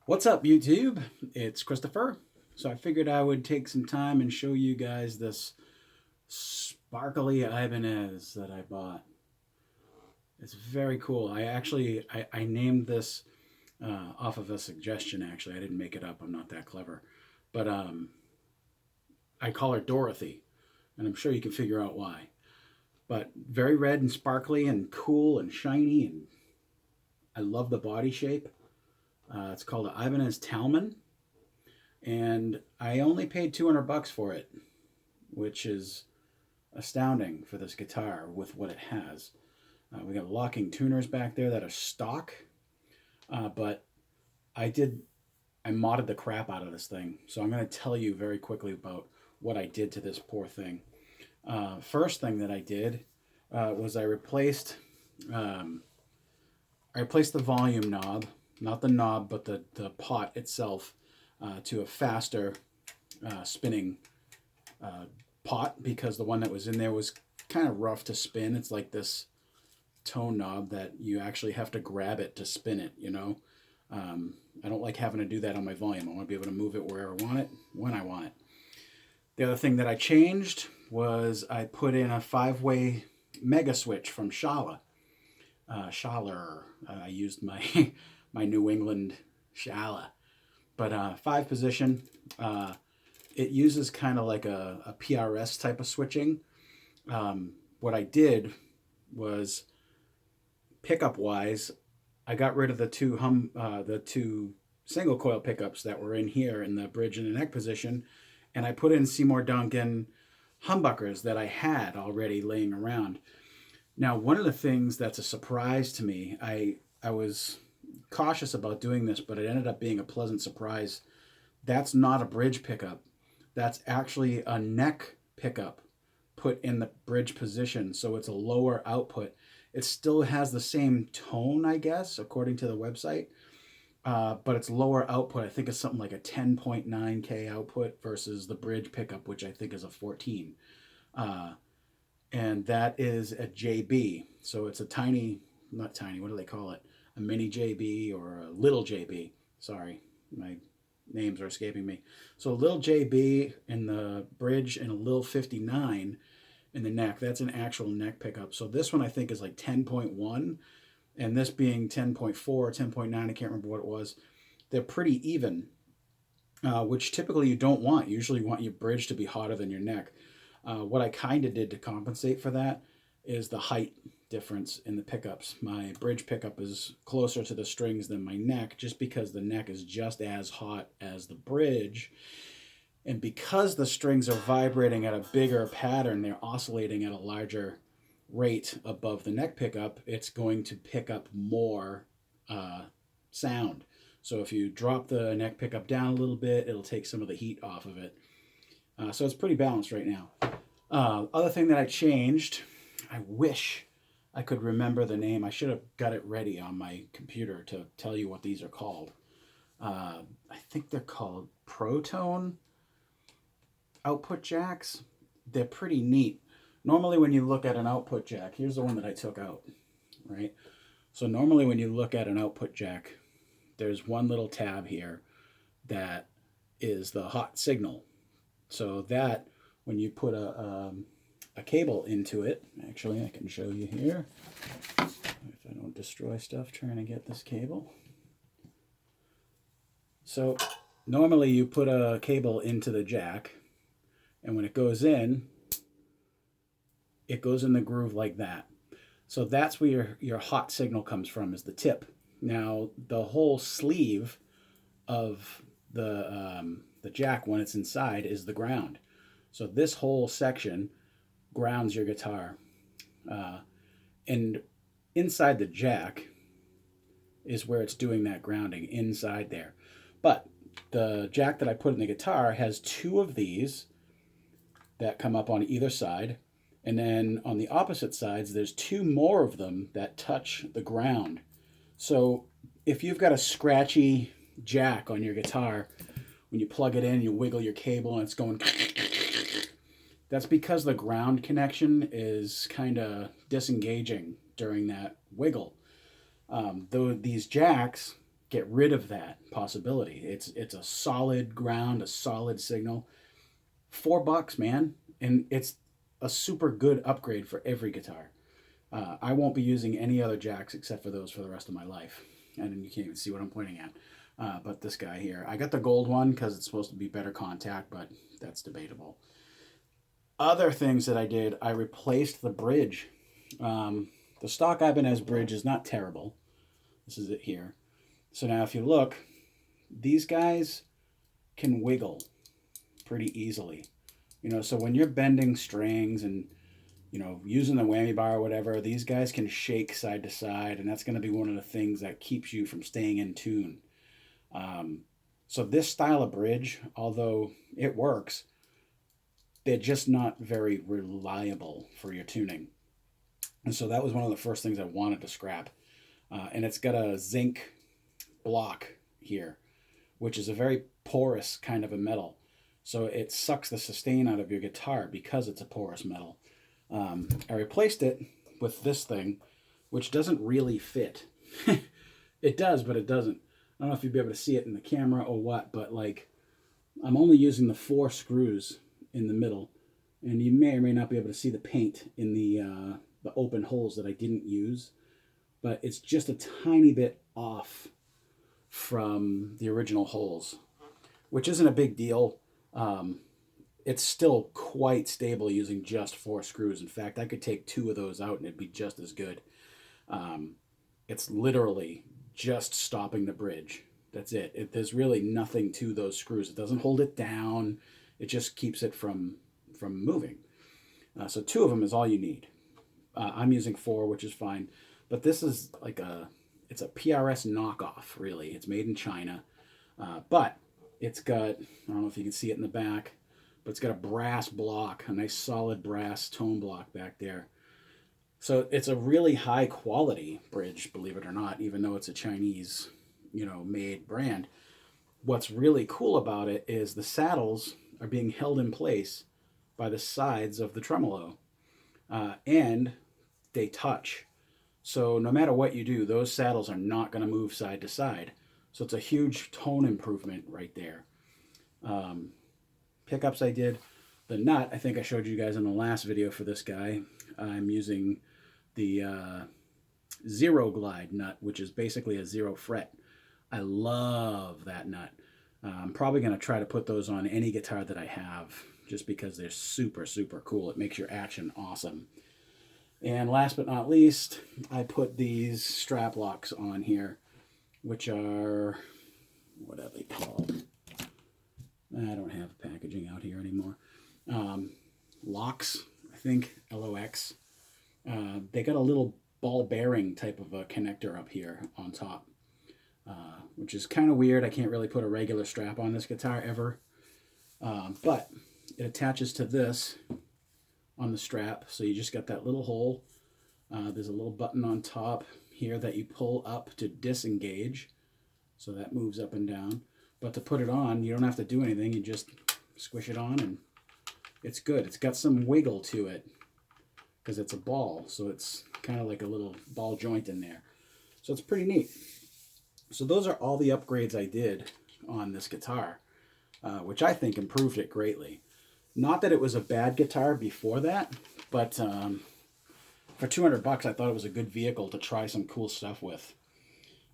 What's up, YouTube? It's Christopher. So I figured I would take some time and show you guys this sparkly Ibanez that I bought. It's very cool. I named this off of a suggestion, actually. I didn't make it up. I'm not that clever. But I call her Dorothy, and I'm sure you can figure out why. But very red and sparkly and cool and shiny, and I love the body shape. It's called an Ibanez Talman, and I only paid 200 bucks for it, which is astounding for this guitar with what it has. We got locking tuners back there that are stock, but I modded the crap out of this thing, so I'm going to tell you very quickly about what I did to this poor thing. First thing that I did was I replaced the volume knob. Not the knob, but the pot itself, to a faster spinning pot, because the one that was in there was kind of rough to spin. It's like this tone knob that you actually have to grab it to spin it, you know. I don't like having to do that on my volume. I want to be able to move it wherever I want it, when I want it. The other thing that I changed was I put in a 5-way mega switch from Schaller. I used my my New England Schaller, but 5-position. It uses kind of like a PRS type of switching. What I did was, pickup wise, I got rid of the two single coil pickups that were in here in the bridge and the neck position, and I put in Seymour Duncan humbuckers that I had already laying around. Now, one of the things that's a surprise to me, I was cautious about doing this, but it ended up being a pleasant surprise. That's not a bridge pickup. That's actually a neck pickup put in the bridge position, so it's a lower output. It still has the same tone, I guess, according to the website, but it's lower output. I think it's something like a 10.9K output versus the bridge pickup, which I think is a 14. And that is a JB. So it's a tiny, not tiny, what do they call it? A mini JB or a little JB. Sorry, my names are escaping me. So a little JB in the bridge and a little 59 in the neck. That's an actual neck pickup. So this one I think is like 10.1, and this being 10.4, 10.9, I can't remember what it was. They're pretty even, which typically you don't want. You usually want your bridge to be hotter than your neck. What I kind of did to compensate for that is the height difference in the pickups. My bridge pickup is closer to the strings than my neck, just because the neck is just as hot as the bridge. And because the strings are vibrating at a bigger pattern, they're oscillating at a larger rate above the neck pickup, it's going to pick up more sound. So if you drop the neck pickup down a little bit, it'll take some of the heat off of it. So it's pretty balanced right now. Other thing that I changed, I wish I could remember the name. I should have got it ready on my computer to tell you what these are called. I think they're called Protone output jacks. They're pretty neat. Normally when you look at an output jack, here's the one that I took out, right? So normally when you look at an output jack, there's one little tab here that is the hot signal. So that, when you put a cable into it, actually I can show you here, if I don't destroy stuff trying to get this cable. So normally you put a cable into the jack, and when it goes in the groove like that. So that's where your hot signal comes from, is the tip. Now the whole sleeve of the jack, when it's inside, is the ground. So this whole section grounds your guitar. And inside the jack is where it's doing that grounding, inside there. But the jack that I put in the guitar has 2 of these that come up on either side. And then on the opposite sides, there's 2 more of them that touch the ground. So if you've got a scratchy jack on your guitar, when you plug it in, you wiggle your cable and it's going, that's because the ground connection is kind of disengaging during that wiggle. Though these jacks get rid of that possibility. It's a solid ground, a solid signal. $4, man, and it's a super good upgrade for every guitar. I won't be using any other jacks except for those for the rest of my life. And you can't even see what I'm pointing at. But this guy here, I got the gold one because it's supposed to be better contact, but that's debatable. Other things that I did, I replaced the bridge. The stock Ibanez Bridge is not terrible. This is it here. So now if you look, these guys can wiggle pretty easily. You know, so when you're bending strings and, you know, using the whammy bar or whatever, these guys can shake side to side, and that's going to be one of the things that keeps you from staying in tune. So this style of bridge, although it works, they're just not very reliable for your tuning. And so that was one of the first things I wanted to scrap. And it's got a zinc block here, which is a very porous kind of a metal. So it sucks the sustain out of your guitar because it's a porous metal. I replaced it with this thing, which doesn't really fit. It does, but it doesn't. I don't know if you'll be able to see it in the camera or what, but like I'm only using the 4 screws in the middle, and you may or may not be able to see the paint in the open holes that I didn't use, but it's just a tiny bit off from the original holes, which isn't a big deal. It's still quite stable using just 4 screws. In fact, I could take 2 of those out and it'd be just as good. It's literally just stopping the bridge. That's it. There's really nothing to those screws. It doesn't hold it down. It just keeps it from moving. So 2 of them is all you need. I'm using 4, which is fine. But this is like it's a PRS knockoff, really. It's made in China. But it's got, I don't know if you can see it in the back, but it's got a brass block, a nice solid brass tone block back there. So it's a really high quality bridge, believe it or not, even though it's a Chinese, you know, made brand. What's really cool about it is the saddles are being held in place by the sides of the tremolo, and they touch. So no matter what you do, those saddles are not going to move side to side. So it's a huge tone improvement right there. Pickups I did. The nut, I think I showed you guys in the last video for this guy. I'm using the Zero Glide nut, which is basically a 0 fret. I love that nut. I'm probably going to try to put those on any guitar that I have, just because they're super, super cool. It makes your action awesome. And last but not least, I put these strap locks on here, which are, what are they called? I don't have packaging out here anymore. Locks, I think, LOX. They got a little ball bearing type of a connector up here on top, which is kind of weird. I can't really put a regular strap on this guitar ever. But it attaches to this on the strap, so you just got that little hole. There's a little button on top here that you pull up to disengage, so that moves up and down. But to put it on, you don't have to do anything. You just squish it on and it's good. It's got some wiggle to it because it's a ball, so it's kind of like a little ball joint in there. So it's pretty neat. So those are all the upgrades I did on this guitar, which I think improved it greatly. Not that it was a bad guitar before that, but for $200, I thought it was a good vehicle to try some cool stuff with.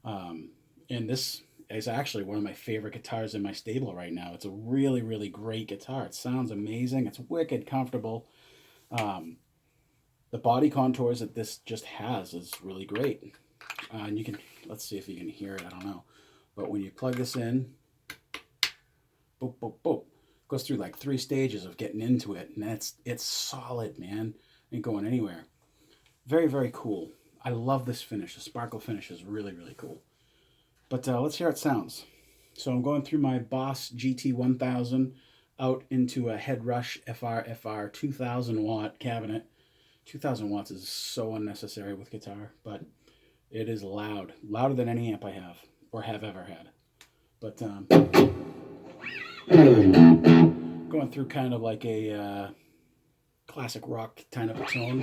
And this is actually one of my favorite guitars in my stable right now. It's a really, really great guitar. It sounds amazing. It's wicked comfortable. The body contours that this just has is really great. And you can, let's see if you can hear it, I don't know. But when you plug this in, boop, boop, boop. Goes through like 3 stages of getting into it, and it's solid, man. Ain't going anywhere. Very, very cool. I love this finish. The sparkle finish is really, really cool. But let's hear how it sounds. So I'm going through my Boss GT1000 out into a Headrush FR 2000 watt cabinet. 2000 watts is so unnecessary with guitar, but it is loud. Louder than any amp I have or have ever had. But going through kind of like a classic rock kind of a tone.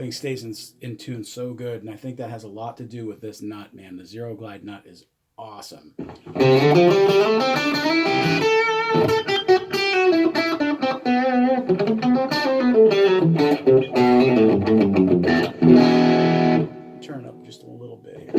everything stays in tune so good, and I think that has a lot to do with this nut, man. The Zero Glide nut is awesome. Turn up just a little bit here.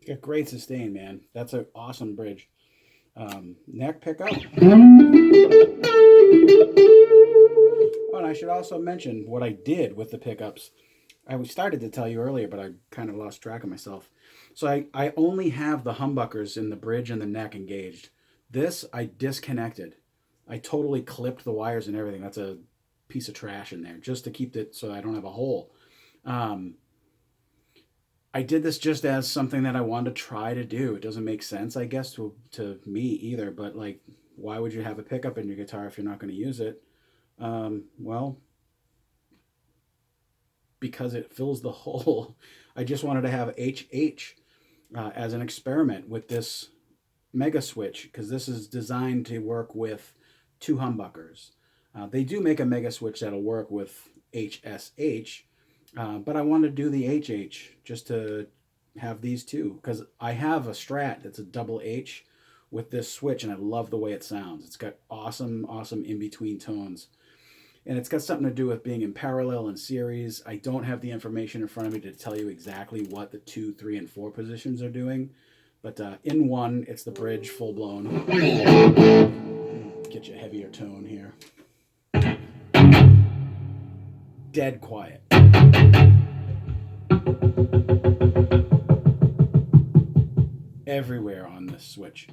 Got great sustain, man. That's an awesome bridge. Neck pickup. Oh, and I should also mention what I did with the pickups. I started to tell you earlier, but I kind of lost track of myself. So I only have the humbuckers in the bridge and the neck engaged. This I disconnected. I totally clipped the wires and everything. That's a piece of trash in there just to keep it so I don't have a hole. I did this just as something that I wanted to try to do. It doesn't make sense, I guess, to me either. But like, why would you have a pickup in your guitar if you're not going to use it? Well, because it fills the hole. I just wanted to have HH as an experiment with this Mega Switch, because this is designed to work with 2 humbuckers. They do make a Mega Switch that'll work with HSH, but I wanted to do the HH just to have these two, because I have a Strat that's a double H with this switch, and I love the way it sounds. It's got awesome in-between tones. And it's got something to do with being in parallel and series. I don't have the information in front of me to tell you exactly what the 2, 3, and 4 positions are doing. But in 1, it's the bridge full-blown. Get you a heavier tone here. Dead quiet. Everywhere on this switch.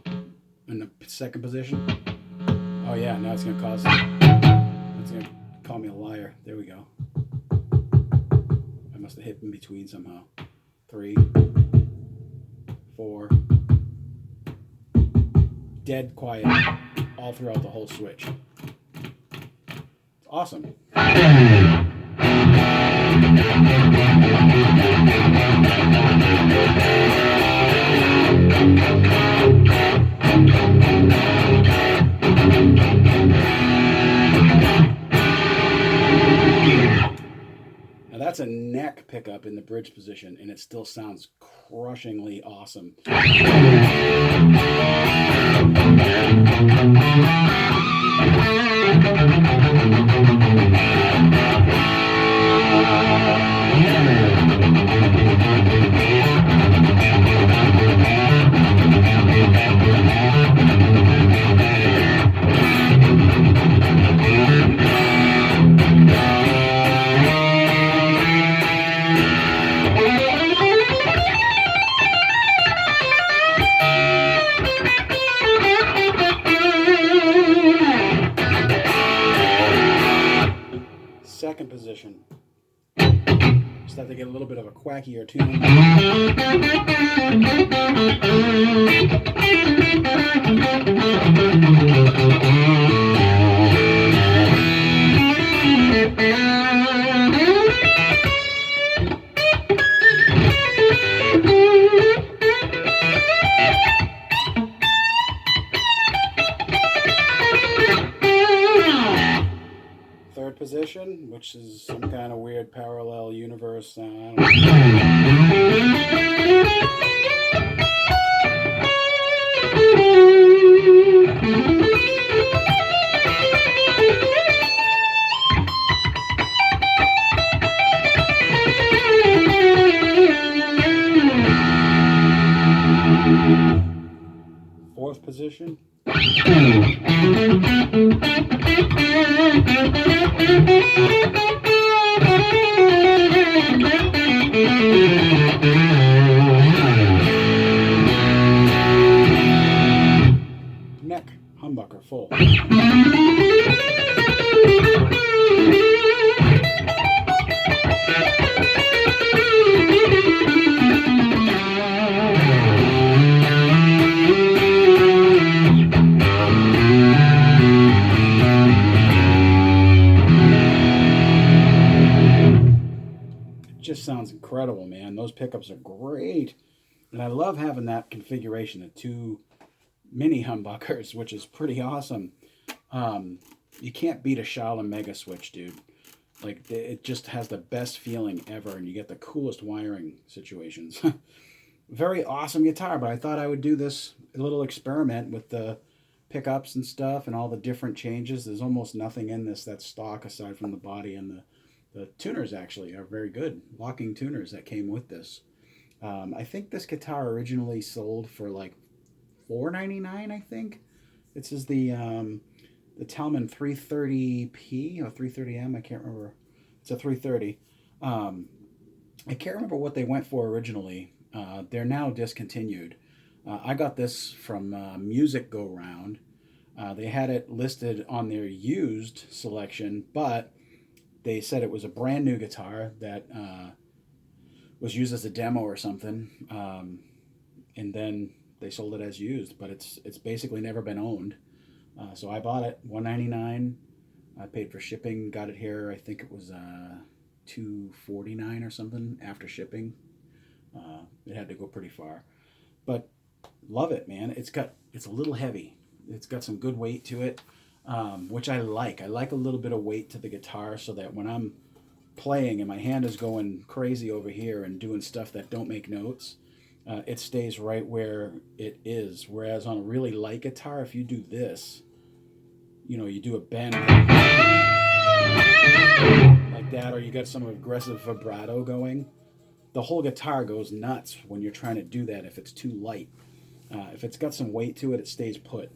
In the 2nd position. Oh yeah, now it's gonna cause. It's gonna call me a liar. There we go. I must have hit in between somehow. 3, 4. Dead quiet all throughout the whole switch. It's awesome. Now that's a neck pickup in the bridge position, and it still sounds crushingly awesome. Second position. Just have to get a little bit of a quackier tune. Third position, which is some kind of weird parallel universe. I don't know. Fourth position. Neck humbucker full. incredible, man. Those pickups are great. And I love having that configuration, the 2 mini humbuckers, which is pretty awesome. You can't beat a Shaolin Mega Switch, dude. Like, it just has the best feeling ever, and you get the coolest wiring situations. Very awesome guitar, but I thought I would do this little experiment with the pickups and stuff and all the different changes. There's almost nothing in this that's stock aside from the body, and the tuners actually are very good. Locking tuners that came with this. I think this guitar originally sold for like $4.99, I think. This is the Talman 330P or 330M, I can't remember. It's a 330. I can't remember what they went for originally. They're now discontinued. I got this from Music Go Round. They had it listed on their used selection, but they said it was a brand new guitar that was used as a demo or something, and then they sold it as used, but it's basically never been owned. So I bought it, $199. I paid for shipping, got it here. I think it was $249 or something after shipping. It had to go pretty far, but love it, man. It's a little heavy. It's got some good weight to it, which I like. I like a little bit of weight to the guitar so that when I'm playing and my hand is going crazy over here and doing stuff that don't make notes, it stays right where it is. Whereas on a really light guitar, if you do this, you know, you do a bend like that, or you got some aggressive vibrato going, the whole guitar goes nuts when you're trying to do that if it's too light. If it's got some weight to it, it stays put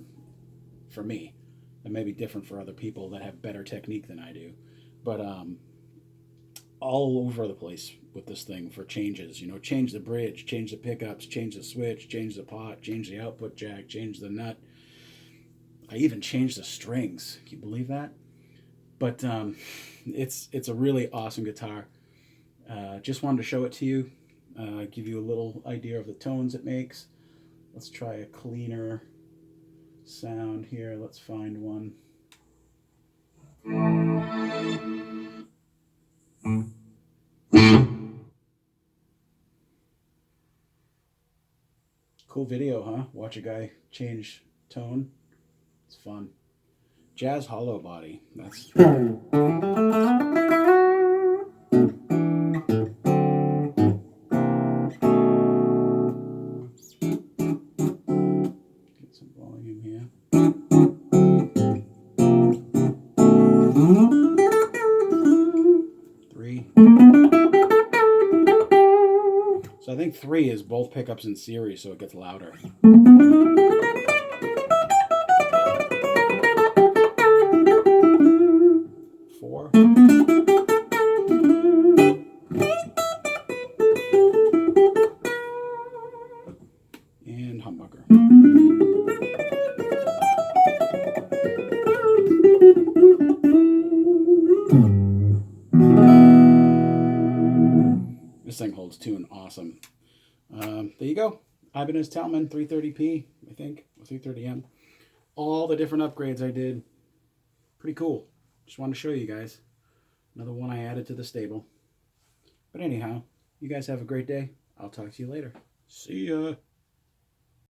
for me. It may be different for other people that have better technique than I do. But all over the place with this thing for changes. You know, change the bridge, change the pickups, change the switch, change the pot, change the output jack, change the nut. I even changed the strings. Can you believe that? But it's a really awesome guitar. Just wanted to show it to you, give you a little idea of the tones it makes. Let's try a cleaner sound here. Let's find one. Cool video, huh? Watch a guy change tone. It's fun. Jazz hollow body. That's get some volume here. Three. So I think 3 is both pickups in series, so it gets louder. 4. And humbucker. This thing holds tune awesome. There you go. Ibanez Talman 330P, I think, or 330M. All the different upgrades I did. Pretty cool. Just wanted to show you guys. Another one I added to the stable. But anyhow, you guys have a great day. I'll talk to you later. See ya.